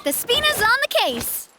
The spina's on the case.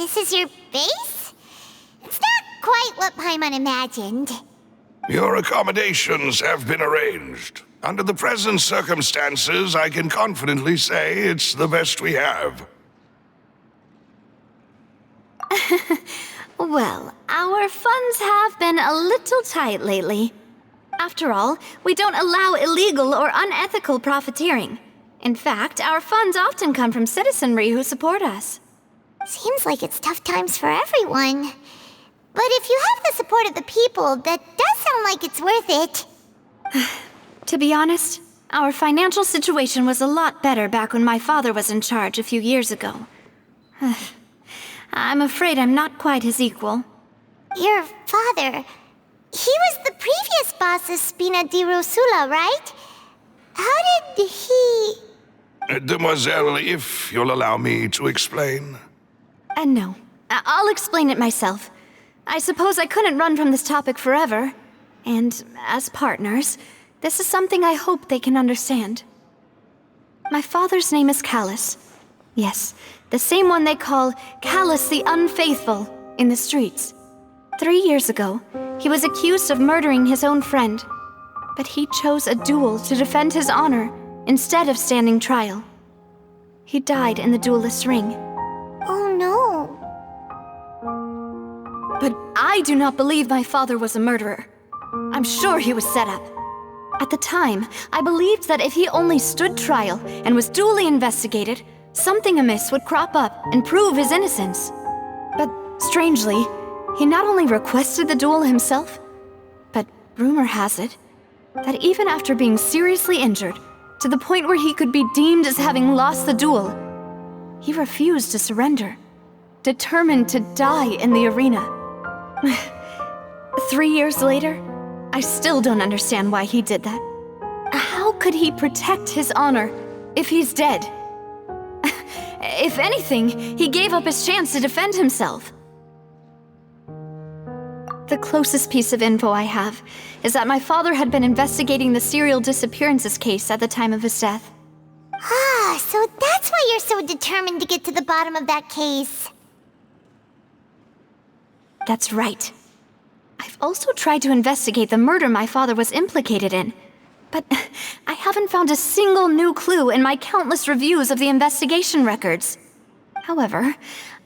this is your base? It's not quite what Paimon imagined. Your accommodations have been arranged. Under the present circumstances, I can confidently say it's the best we have. Well, our funds have been a little tight lately. After all, we don't allow illegal or unethical profiteering. In fact, our funds often come from citizenry who support us. Seems like it's tough times for everyone. But if you have the support of the people, that does sound like it's worth it. To be honest, our financial situation was a lot better back when my father was in charge a few years ago. I'm afraid I'm not quite his equal. Your father... he was the previous boss of Spina di Rosula, right? How did he... Demoiselle, if you'll allow me to explain. No. I'll explain it myself. I suppose I couldn't run from this topic forever. And as partners, this is something I hope they can understand. My father's name is Callus. Yes, the same one they call Callus the Unfaithful in the streets. 3 years ago, he was accused of murdering his own friend. But he chose a duel to defend his honor instead of standing trial. He died in the duelist's ring. Oh no. But I do not believe my father was a murderer. I'm sure he was set up. At the time, I believed that if he only stood trial and was duly investigated, something amiss would crop up and prove his innocence. But strangely, he not only requested the duel himself, but rumor has it that even after being seriously injured, to the point where he could be deemed as having lost the duel, he refused to surrender, determined to die in the arena. 3 years later, I still don't understand why he did that. How could he protect his honor if he's dead? If anything, he gave up his chance to defend himself. The closest piece of info I have is that my father had been investigating the serial disappearances case at the time of his death. Ah, so that's why you're so determined to get to the bottom of that case. That's right. I've also tried to investigate the murder my father was implicated in, but I haven't found a single new clue in my countless reviews of the investigation records. However,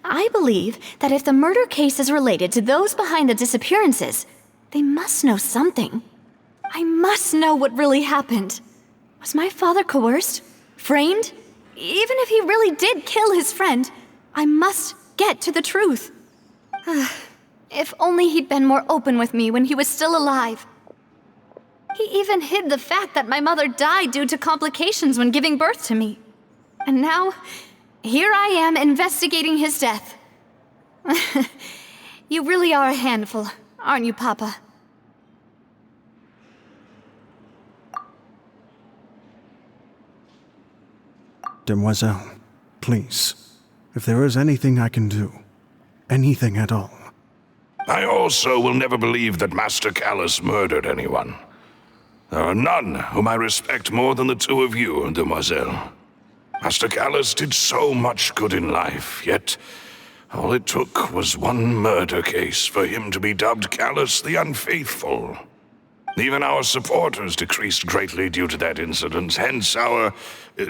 I believe that if the murder case is related to those behind the disappearances, they must know something. I must know what really happened. Was my father coerced? Framed? Even if he really did kill his friend, I must get to the truth. If only he'd been more open with me when he was still alive. He even hid the fact that my mother died due to complications when giving birth to me. And now, here I am investigating his death. You really are a handful, aren't you, Papa? Demoiselle, please, if there is anything I can do, anything at all. I also will never believe that Master Callus murdered anyone. There are none whom I respect more than the two of you, Demoiselle. Master Callus did so much good in life, yet all it took was one murder case for him to be dubbed Callus the Unfaithful. Even our supporters decreased greatly due to that incident, hence our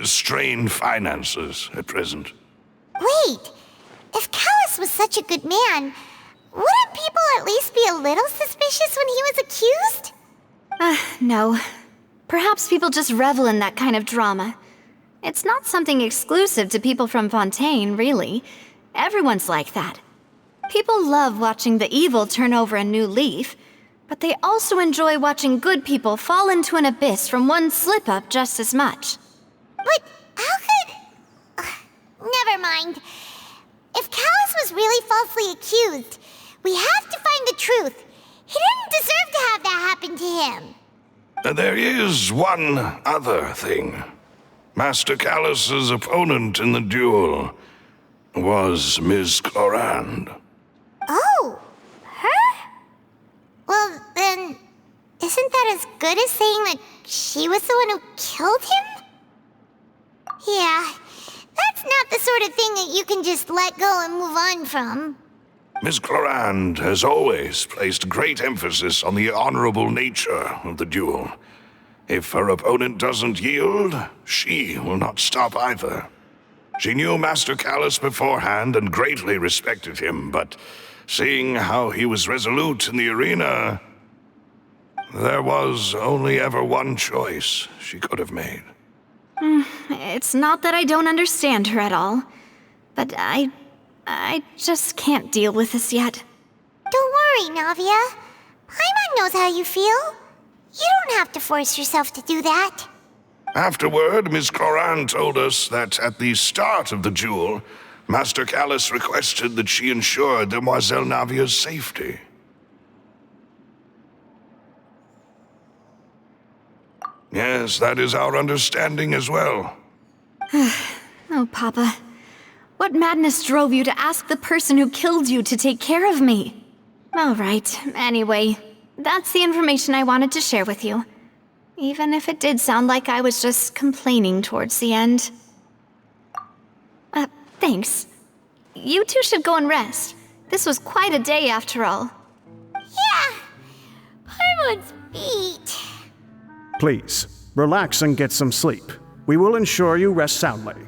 strained finances at present. Wait, if Callus was such a good man, wouldn't people at least be a little suspicious when he was accused? No. Perhaps people just revel in that kind of drama. It's not something exclusive to people from Fontaine, really. Everyone's like that. People love watching the evil turn over a new leaf, but they also enjoy watching good people fall into an abyss from one slip-up just as much. But how could... never mind. If Callus was really falsely accused, we have to find the truth. He didn't deserve to have that happen to him. There is one other thing. Master Callus's opponent in the duel was Ms. Clorand. Oh, her? Well, then, isn't that as good as saying that she was the one who killed him? Yeah, that It's not the sort of thing that you can just let go and move on from. Miss Clorand has always placed great emphasis on the honorable nature of the duel. If her opponent doesn't yield, she will not stop either. She knew Master Callus beforehand and greatly respected him, but seeing how he was resolute in the arena, there was only ever one choice she could have made. It's not that I don't understand her at all, but I just can't deal with this yet. Don't worry, Navia. Paimon knows how you feel. You don't have to force yourself to do that. Afterward, Miss Clorand told us that at the start of the duel, Master Callus requested that she ensure Demoiselle Navia's safety. Yes, that is our understanding as well. Oh, Papa. What madness drove you to ask the person who killed you to take care of me? All right, anyway, that's the information I wanted to share with you. Even if it did sound like I was just complaining towards the end. Thanks. You two should go and rest. This was quite a day after all. Yeah, Paimon's beat. Please, relax and get some sleep. We will ensure you rest soundly.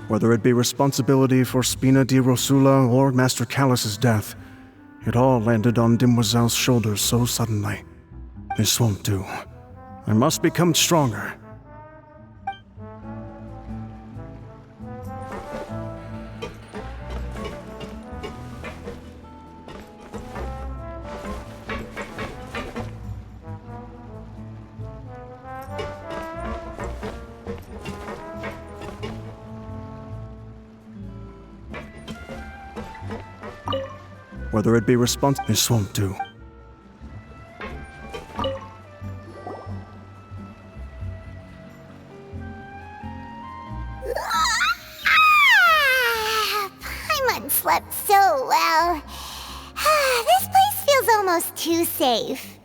Whether it be responsibility for Spina di Rosula or Master Callus's death, it all landed on Demoiselle's shoulders so suddenly. This won't do. I must become stronger. Whether it be this won't do. Paimon slept so well. This place feels almost too safe.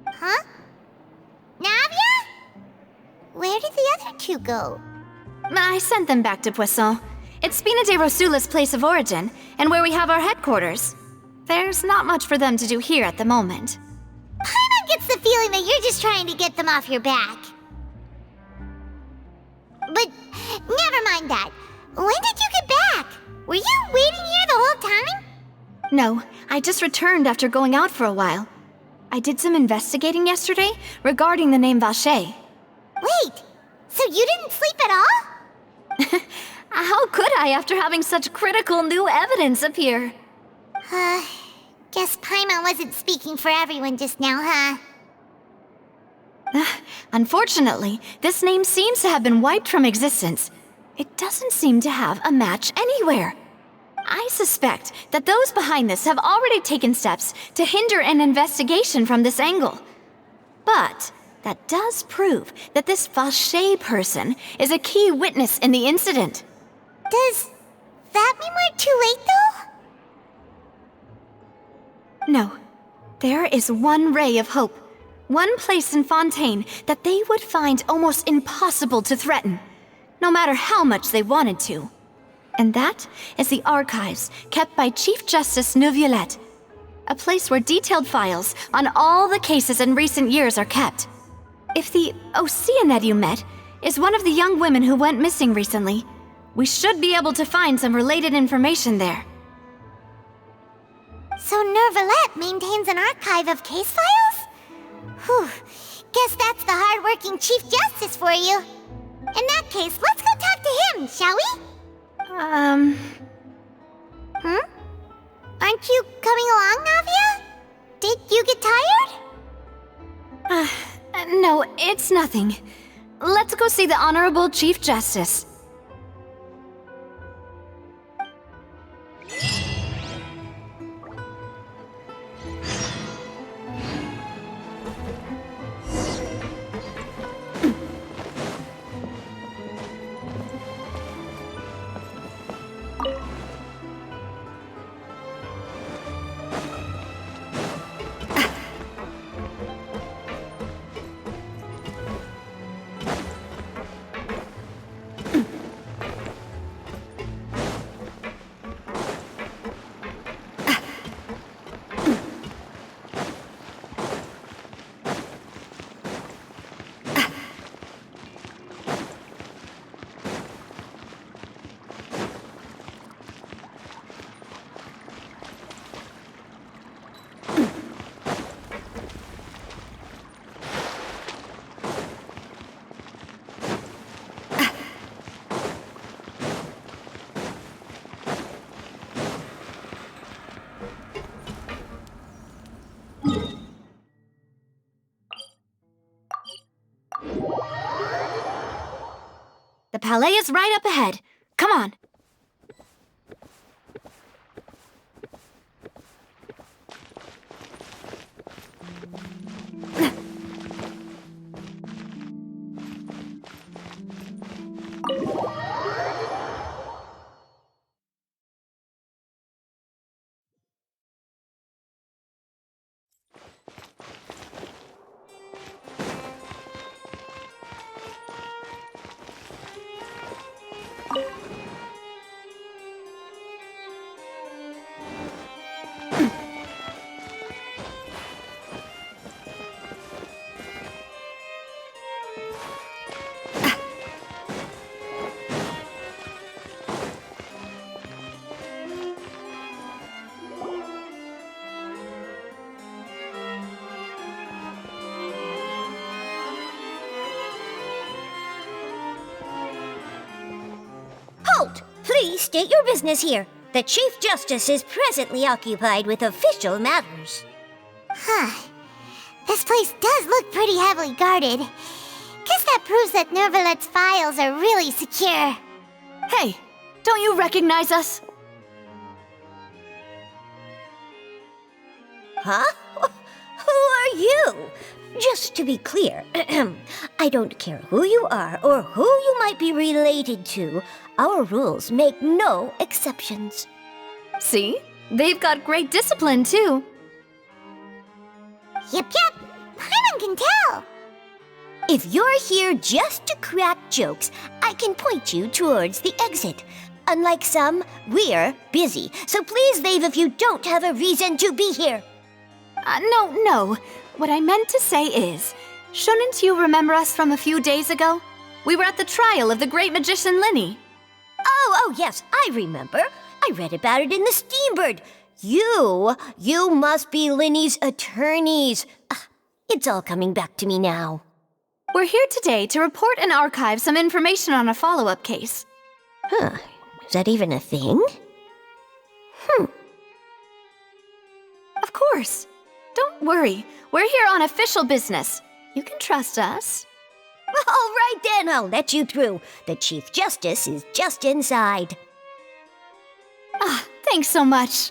Huh? Navia? Where did the other two go? I sent them back to Poisson. It's Spina di Rosula's place of origin, and where we have our headquarters. There's not much for them to do here at the moment. Paimon gets the feeling that you're just trying to get them off your back. But never mind that. When did you get back? Were you waiting here the whole time? No, I just returned after going out for a while. I did some investigating yesterday regarding the name Vacher. Wait, so you didn't sleep at all? How could I after having such critical new evidence appear? Guess Paimon wasn't speaking for everyone just now, huh? Unfortunately, this name seems to have been wiped from existence. It doesn't seem to have a match anywhere. I suspect that those behind this have already taken steps to hinder an investigation from this angle. But that does prove that this Vacher person is a key witness in the incident. Does that mean we're too late, though? No. There is one ray of hope. One place in Fontaine that they would find almost impossible to threaten, no matter how much they wanted to. And that is the archives kept by Chief Justice Neuvillette, a place where detailed files on all the cases in recent years are kept. If the Oceanid you met is one of the young women who went missing recently, we should be able to find some related information there. So Neuvillette maintains an archive of case files? Whew, guess that's the hard-working Chief Justice for you. In that case, let's go talk to him, shall we? Aren't you coming along, Navia? Did you get tired? No, it's nothing. Let's go see the Honorable Chief Justice. The palais is right up ahead. Come on. Halt! Please state your business here. The Chief Justice is presently occupied with official matters. This place does look pretty heavily guarded. Guess that proves that Nervalet's files are really secure. Hey, don't you recognize us? Huh? Who are you? Just to be clear, I don't care who you are or who you might be related to. Our rules make no exceptions. See? They've got great discipline, too. Yep. Paimon can tell. If you're here just to crack jokes, I can point you towards the exit. Unlike some, we're busy, so please leave if you don't have a reason to be here. No. What I meant to say is, shouldn't you remember us from a few days ago? We were at the trial of the great magician Linny. Oh, yes, I remember. I read about it in the Steambird. You must be Linny's attorneys. It's all coming back to me now. We're here today to report and archive some information on a follow-up case. Is that even a thing? Of course. Don't worry. We're here on official business. You can trust us. All right then, I'll let you through. The Chief Justice is just inside. Thanks so much.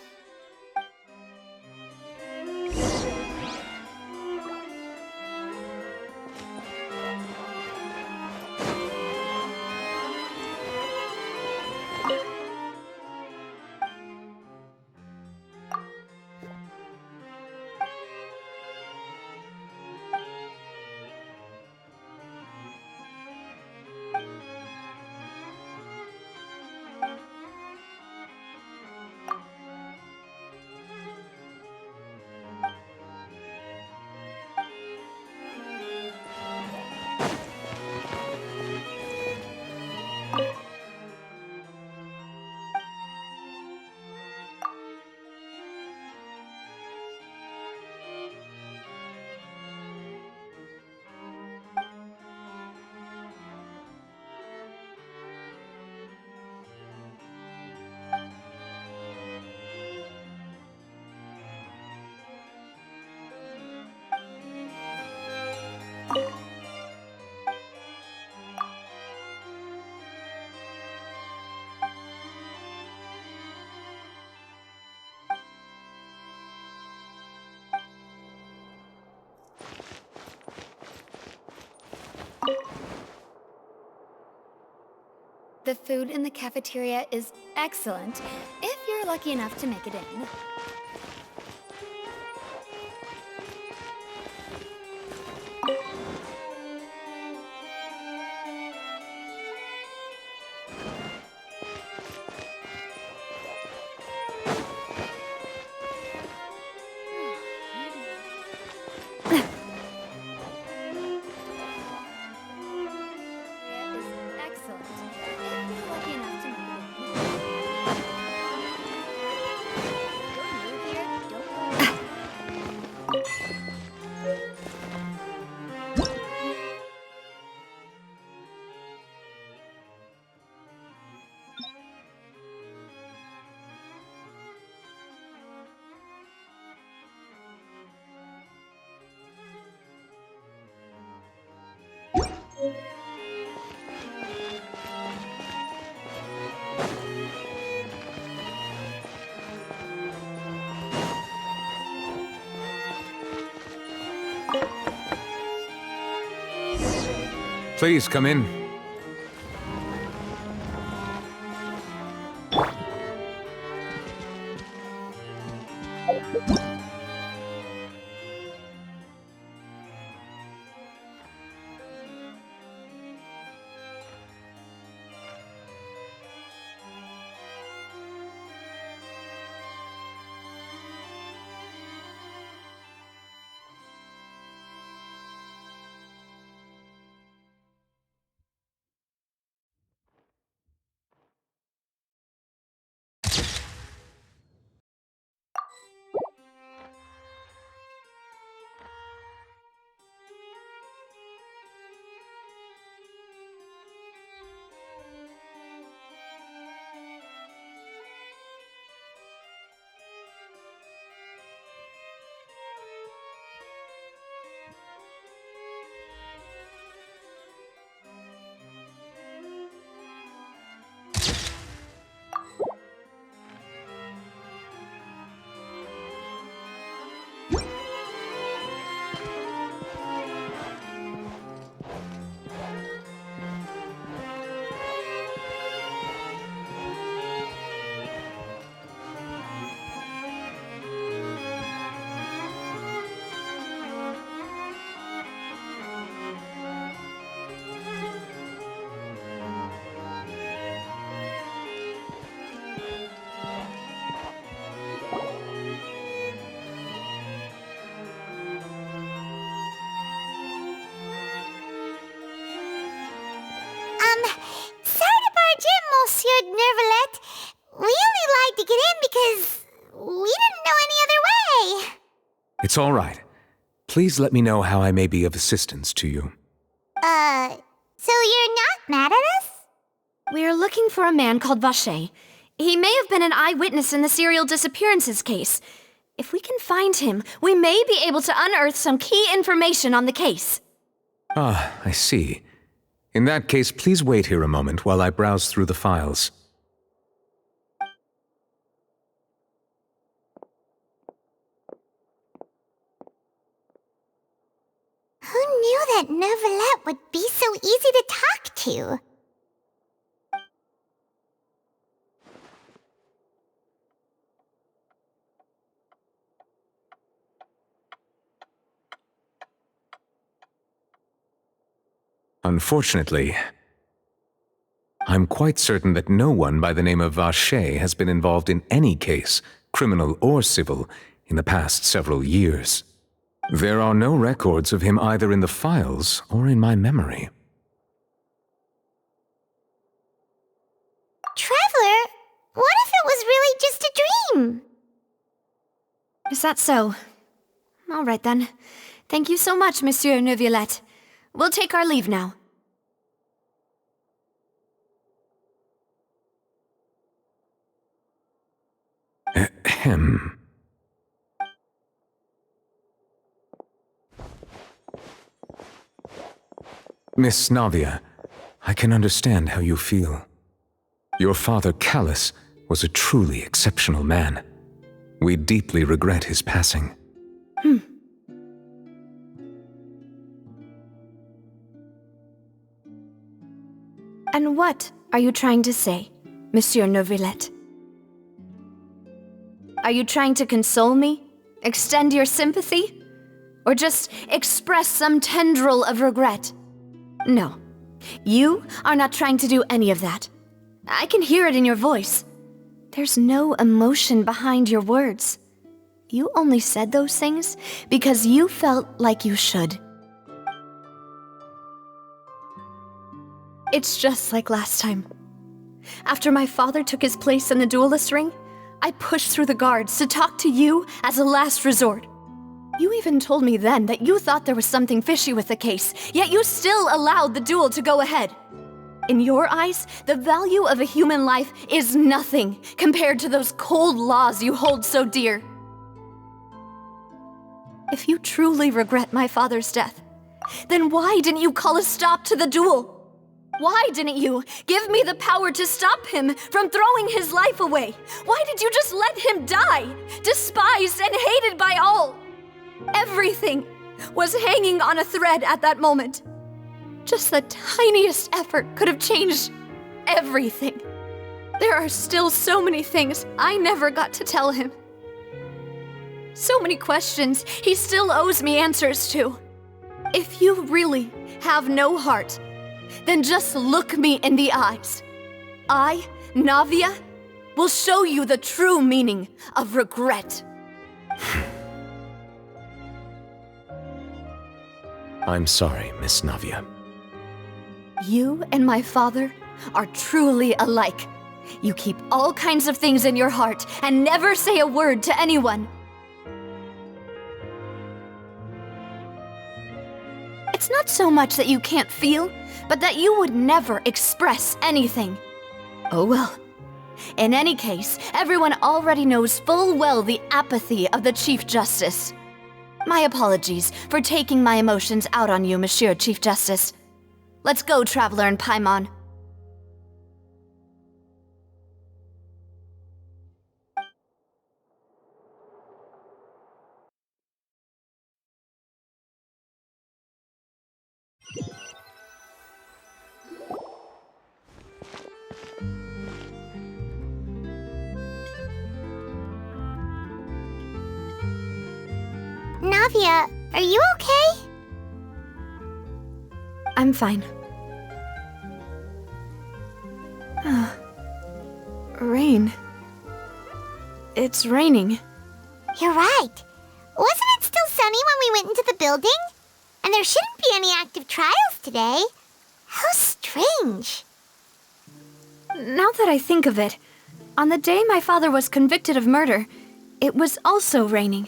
The food in the cafeteria is excellent, if you're lucky enough to make it in. Please come in. Sorry to barge in, Monsieur Nervalet. We only lied to get in because we didn't know any other way. It's all right. Please let me know how I may be of assistance to you. So you're not mad at us? We're looking for a man called Vacher. He may have been an eyewitness in the serial disappearances case. If we can find him, we may be able to unearth some key information on the case. Ah, I see. In that case, please wait here a moment while I browse through the files. Who knew that Nervalet would be so easy to talk to? Unfortunately, I'm quite certain that no one by the name of Vacher has been involved in any case, criminal or civil, in the past several years. There are no records of him either in the files or in my memory. Traveler, what if it was really just a dream? Is that so? All right then. Thank you so much, Monsieur Neuvillette. We'll take our leave now. Ahem. Miss Navia, I can understand how you feel. Your father, Callus, was a truly exceptional man. We deeply regret his passing. And what are you trying to say, Monsieur Neuvillette? Are you trying to console me? Extend your sympathy? Or just express some tendril of regret? No. You are not trying to do any of that. I can hear it in your voice. There's no emotion behind your words. You only said those things because you felt like you should. It's just like last time. After my father took his place in the duelist ring, I pushed through the guards to talk to you as a last resort. You even told me then that you thought there was something fishy with the case, yet you still allowed the duel to go ahead. In your eyes, the value of a human life is nothing compared to those cold laws you hold so dear. If you truly regret my father's death, then why didn't you call a stop to the duel? Why didn't you give me the power to stop him from throwing his life away? Why did you just let him die, despised and hated by all? Everything was hanging on a thread at that moment. Just the tiniest effort could have changed everything. There are still so many things I never got to tell him. So many questions he still owes me answers to. If you really have no heart, then just look me in the eyes. I, Navia, will show you the true meaning of regret. I'm sorry, Miss Navia. You and my father are truly alike. You keep all kinds of things in your heart and never say a word to anyone. It's not so much that you can't feel, but that you would never express anything. Oh well. In any case, everyone already knows full well the apathy of the Chief Justice. My apologies for taking my emotions out on you, Monsieur Chief Justice. Let's go, Traveler and Paimon. Navia, are you okay? I'm fine. Rain. It's raining. You're right. Wasn't it still sunny when we went into the building? And there shouldn't be any active trials today. How strange. Now that I think of it, on the day my father was convicted of murder, it was also raining.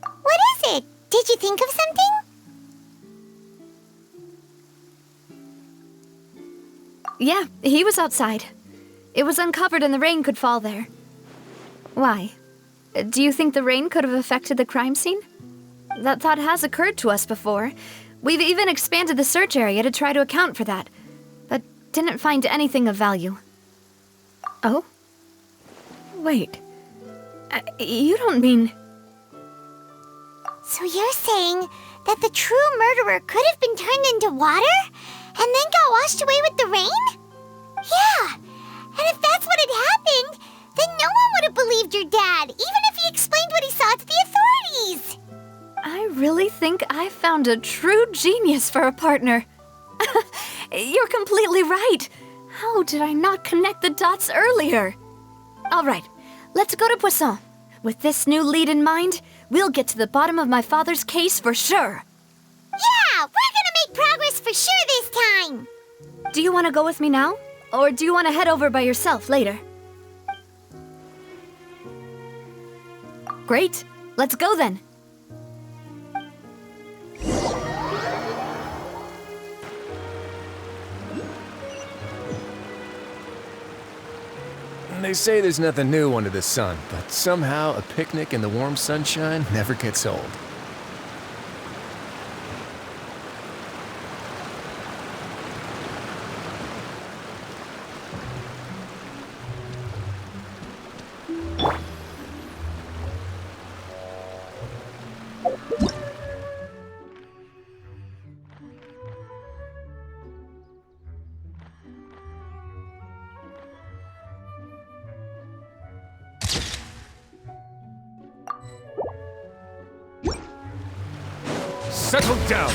What is it? Did you think of something? Yeah, he was outside. It was uncovered and the rain could fall there. Why? Do you think the rain could have affected the crime scene? That thought has occurred to us before. We've even expanded the search area to try to account for that, but didn't find anything of value. Oh? Wait. You don't mean... So you're saying that the true murderer could have been turned into water and then got washed away with the rain? Yeah, and if that's what had happened, then no one would have believed your dad, even if he explained what he saw to the authorities. I really think I found a true genius for a partner. You're completely right. How did I not connect the dots earlier? All right, let's go to Poisson. With this new lead in mind, we'll get to the bottom of my father's case for sure. Yeah, we're gonna make progress for sure this time. Do you want to go with me now? Or do you want to head over by yourself later? Great. Let's go then. They say there's nothing new under the sun, but somehow a picnic in the warm sunshine never gets old. Settle down!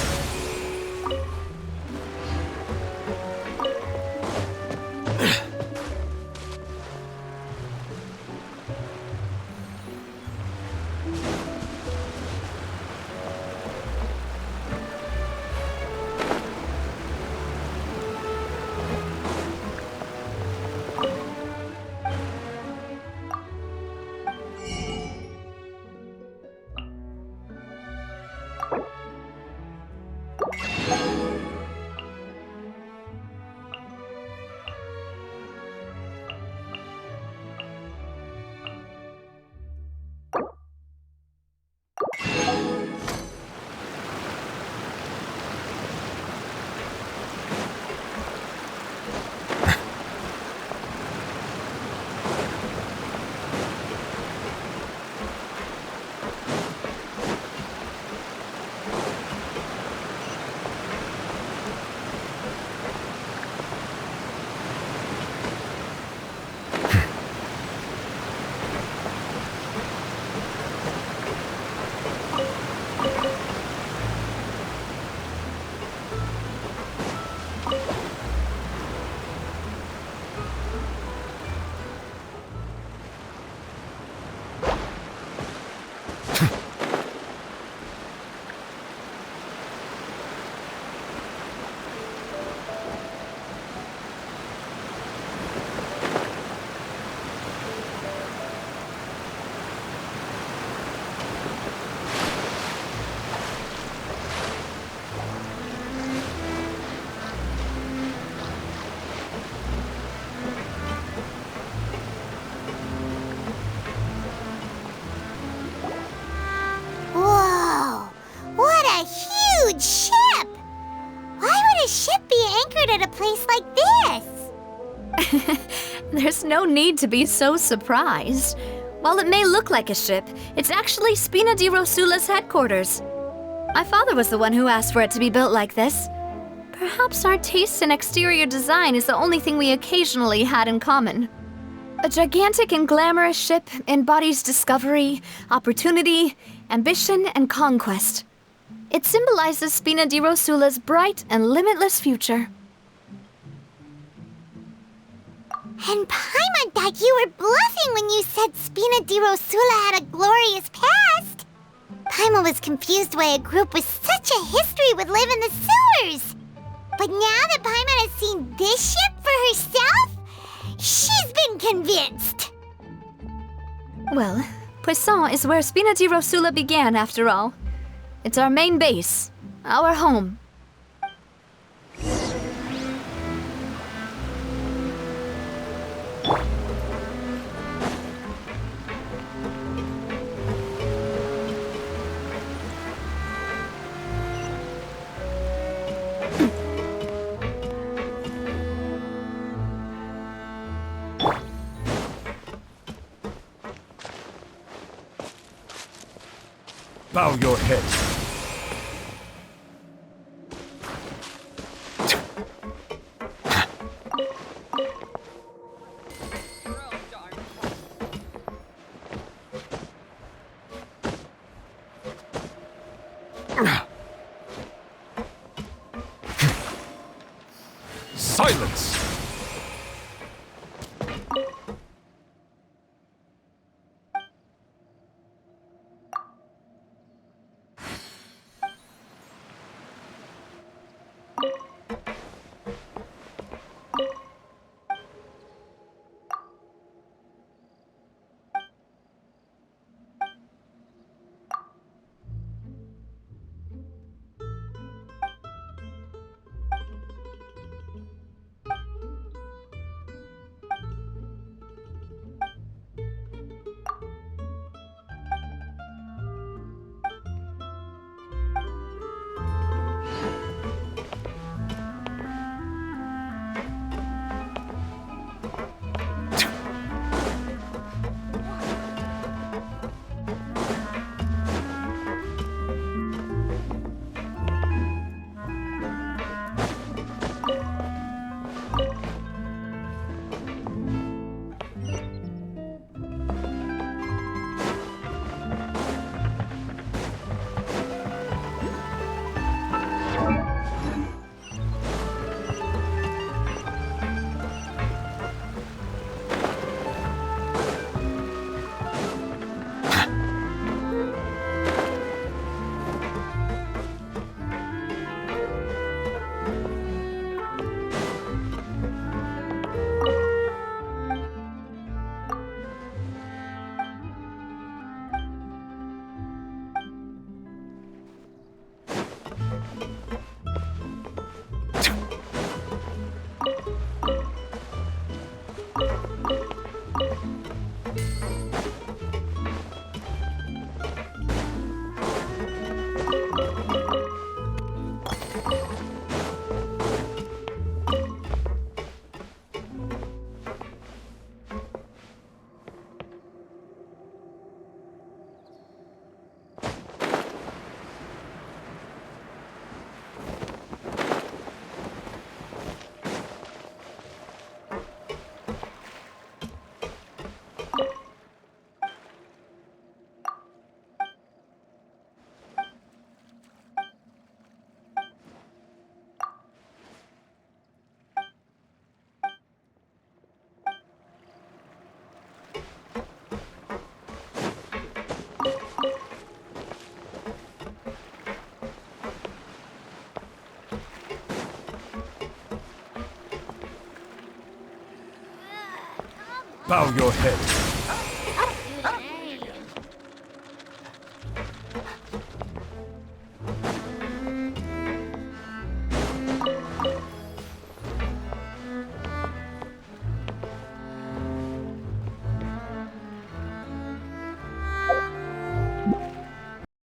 place like this? There's no need to be so surprised. While it may look like a ship, it's actually Spina di Rosula's headquarters. My father was the one who asked for it to be built like this. Perhaps our taste in exterior design is the only thing we occasionally had in common. A gigantic and glamorous ship embodies discovery, opportunity, ambition, and conquest. It symbolizes Spina di Rosula's bright and limitless future. And Paimon thought you were bluffing when you said Spina di Rosula had a glorious past. Paimon was confused why a group with such a history would live in the sewers. But now that Paimon has seen this ship for herself, she's been convinced. Well, Poisson is where Spina di Rosula began, after all. It's our main base, our home. Bow your head. Silence! Bow your head.